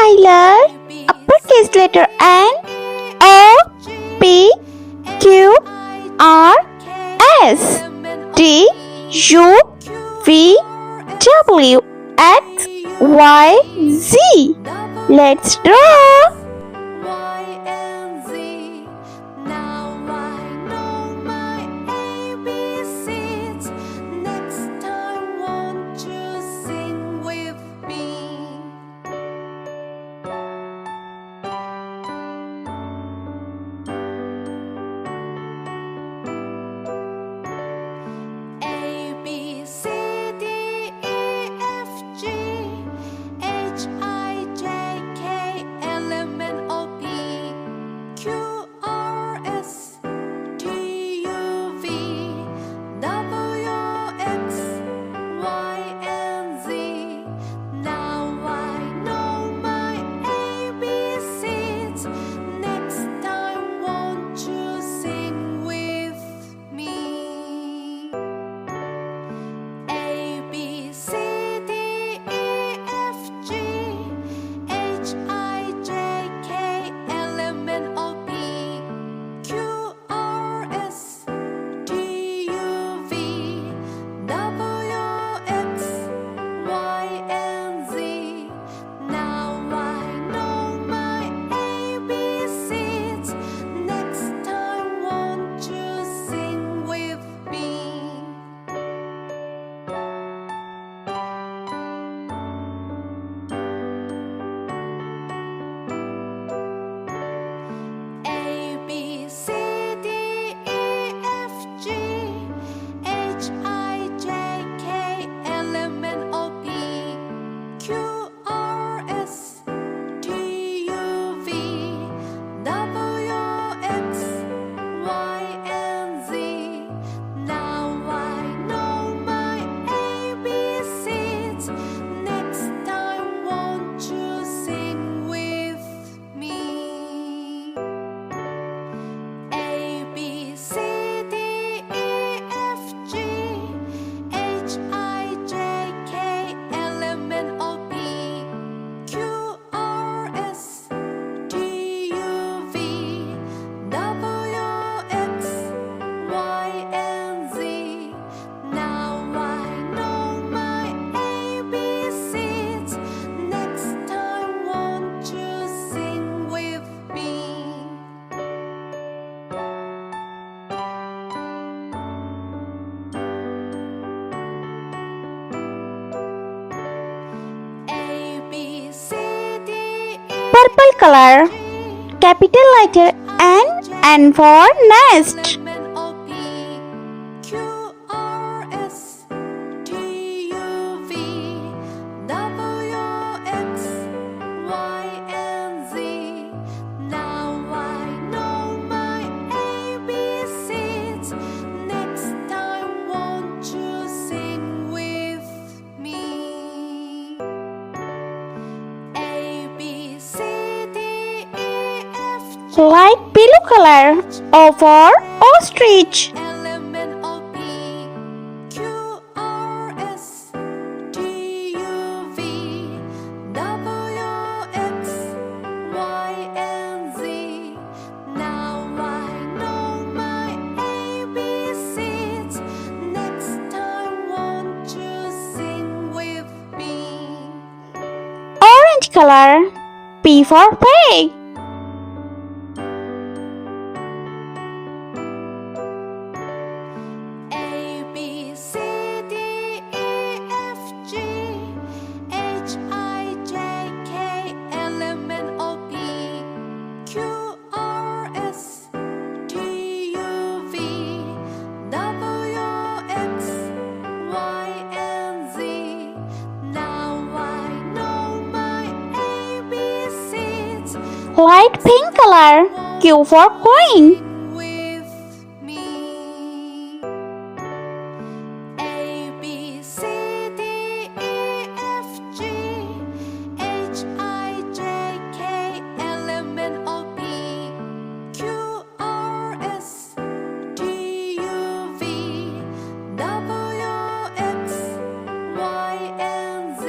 I learned uppercase letter N, O, P, Q, R, S, T, U, V, W, X, Y, Z. Let's draw. Y and Z. Now I know my ABCs. Next time, won't you sing with me? A B C D E F G H I J K L M N O P Q R S T U V W X Y and Z. Now I know my ABCs. Next time, won't you sing with me? A B C D E F G H I J K L M N O P Q R S T U V W X Y and Z. Now I know my ABCs. Next time, won't you sing with me? A B C D E F G H I J K L M N O P Q R S T U V W X Y and Z. Now I know my ABCs. Next time, won't you sing with me? A B C D E F G H I J K L M N O P Q R S T U V W X Y and Z. Now I know my ABCs. Next time, won't you sing with me? A B C D E Purple color. Capital letter N for nest. L M N O P Q R S T U V W X Y and Z. Now I know my ABCs. Next time, won't you sing with me? A B C D E F G Light blue color. O for ostrich. L M N O P Q R S T U V W X Y and Z. Now I know my ABCs. Next time, won't you sing with me? Orange color. P for pig. A B C D E F G H I J K L M N O P Q R S T U V W X Y and Z. Now I know my ABCs. Light pink color. Q for queen. Sing with me. A B C D E F G H I J K L M N O P Q R S T U V W X Y and Z.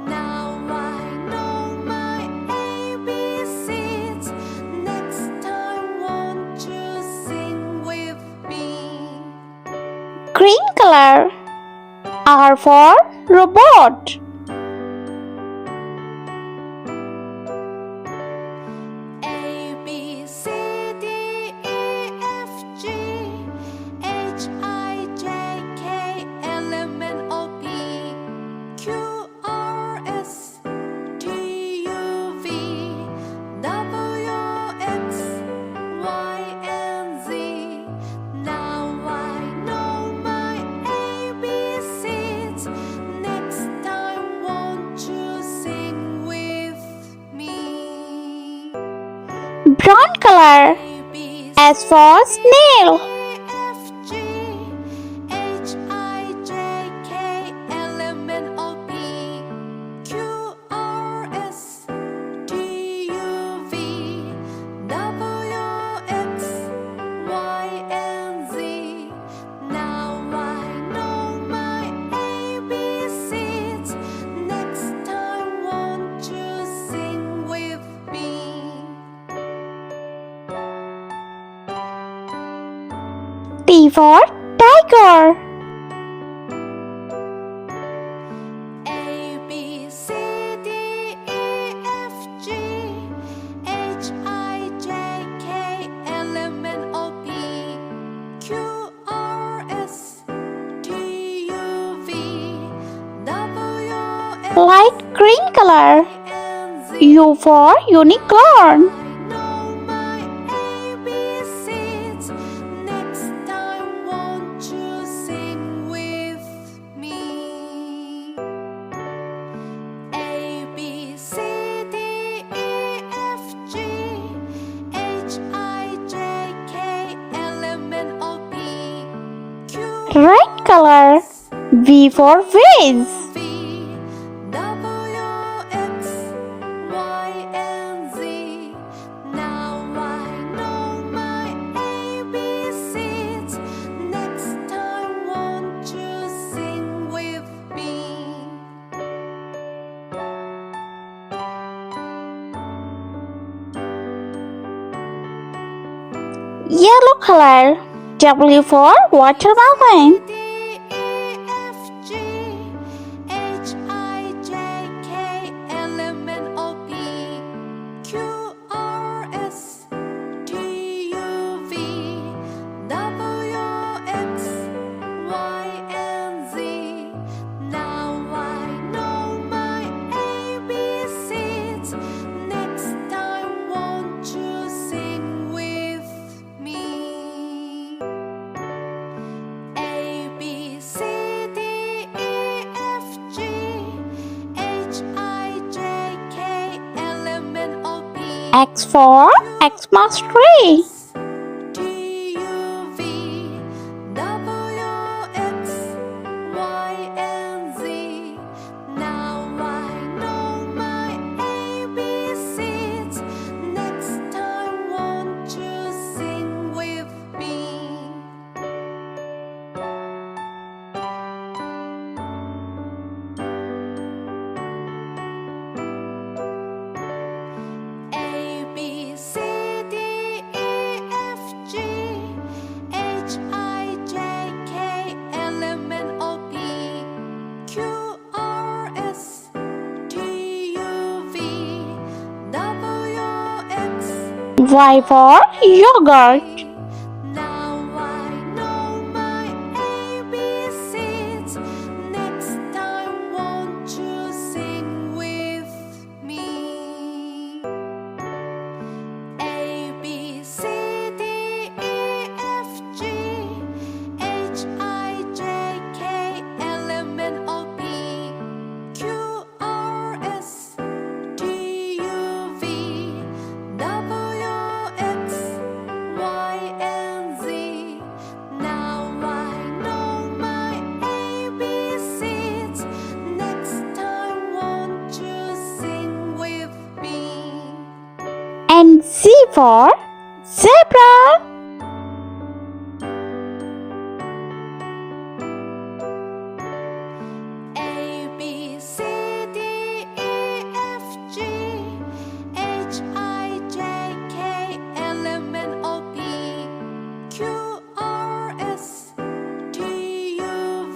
Now I know my color. R for robot. A B C D E F G H I J K L M N O P Q R S T U V W X Y and Z. Now I know my ABCs. Next time, won't you sing with me? Brown color. A B S for snail. F G H I J K L M N O P Q R S T U V W X Y and Z. Now I know my ABCs. Next time, won't you sing with me? T for tiger. A B C D E F G H I J K L M N O P Q R S T U V W X Light green color. and Z. U for unicorn. I know my ABCs. Next time, won't you sing with me? A B C D E F G H I J K L M N O P Q Red color. V for vase. V W X Y and Z. Now I know my ABCs. Next time, won't you sing with me? Yellow color. W for watermelon. D E F G H I J K L M N O P Q R S T U V W X Y and Z. Now I know my ABCs. Next time, won't you sing with me? A B C D E F G H I J K L M N O P X for Xmas tree. T U V W X Y and Z. Now I know my ABCs. Next time, won't you sing with me? A B C D E F G H I J K L M N O P Q R S T U V W X Y for yogurt. Now I know my ABCs. Next time, won't you sing with me? A B C D E F G H I J K L M N O P Q R S T U V W X Y and Z. Now I know my ABCs. Next time, won't you sing with me? And Z for zebra. A B C D E F G H I J K L M N O P Q R S T U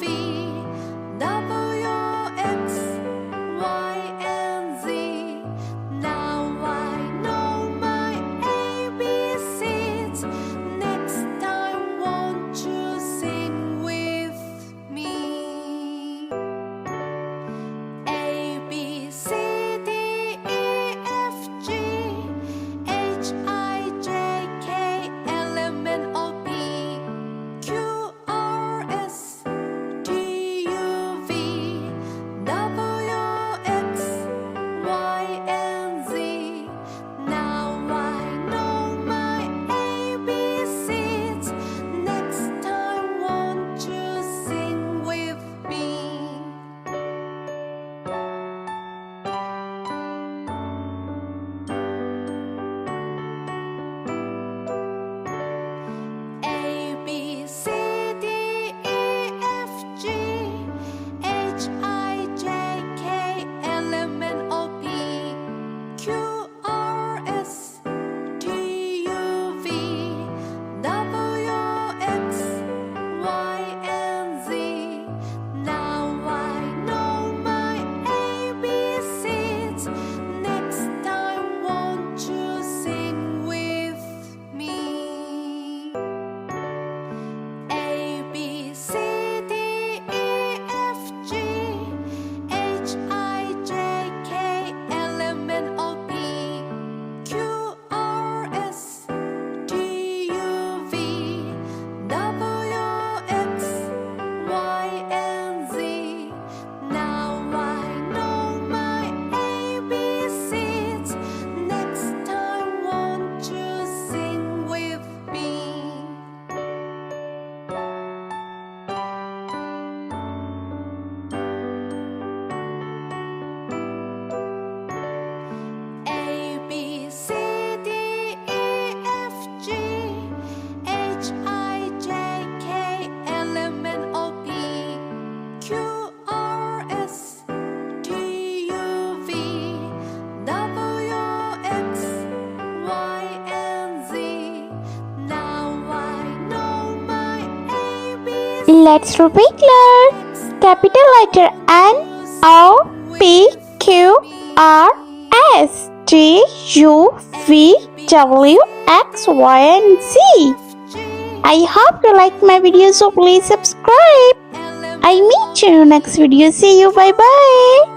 Let's repeat learn. Capital letter N O P Q R S T U V W X Y and Z. I hope you like my video, so please subscribe. I meet you in next video. See you. Bye bye.